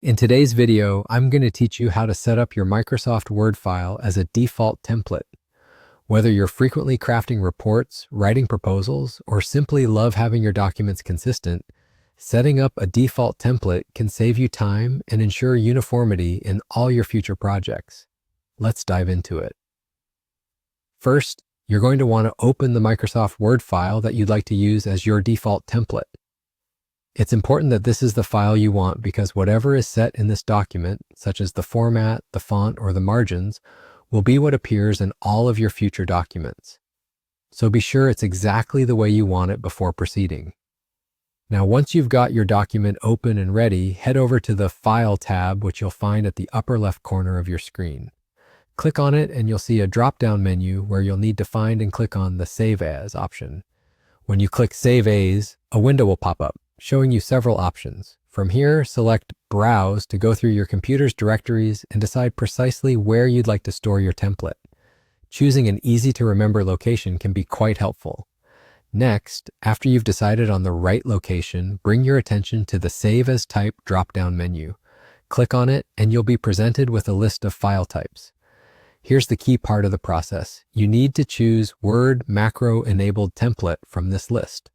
In today's video, I'm going to teach you how to set up your Microsoft Word file as a default template. Whether you're frequently crafting reports, writing proposals, or simply love having your documents consistent, setting up a default template can save you time and ensure uniformity in all your future projects. Let's dive into it. First, you're going to want to open the Microsoft Word file that you'd like to use as your default template. It's important that this is the file you want because whatever is set in this document, such as the format, the font, or the margins, will be what appears in all of your future documents. So be sure it's exactly the way you want it before proceeding. Now, once you've got your document open and ready, head over to the File tab, which you'll find at the upper left corner of your screen. Click on it and you'll see a drop-down menu where you'll need to find and click on the Save As option. When you click Save As, a window will pop up, showing you several options. From here, select Browse to go through your computer's directories and decide precisely where you'd like to store your template. Choosing an easy-to-remember location can be quite helpful. Next, after you've decided on the right location, bring your attention to the Save As Type drop-down menu. Click on it and you'll be presented with a list of file types. Here's the key part of the process. You need to choose Word Macro Enabled Template from this list.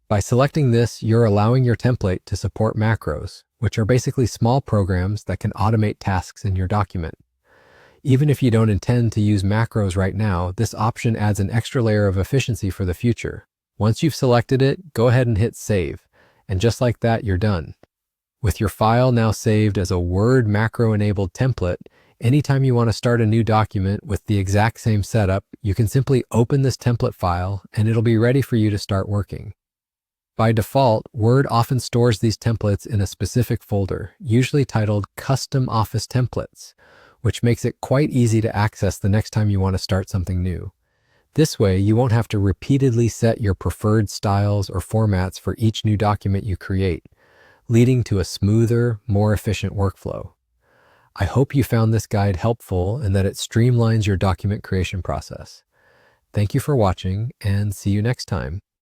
By selecting this, you're allowing your template to support macros, which are basically small programs that can automate tasks in your document. Even if you don't intend to use macros right now, this option adds an extra layer of efficiency for the future. Once you've selected it, go ahead and hit Save. And just like that, you're done. With your file now saved as a Word Macro-enabled template, anytime you want to start a new document with the exact same setup, you can simply open this template file and it'll be ready for you to start working. By default, Word often stores these templates in a specific folder, usually titled Custom Office Templates, which makes it quite easy to access the next time you want to start something new. This way, you won't have to repeatedly set your preferred styles or formats for each new document you create, leading to a smoother, more efficient workflow. I hope you found this guide helpful and that it streamlines your document creation process. Thank you for watching and see you next time.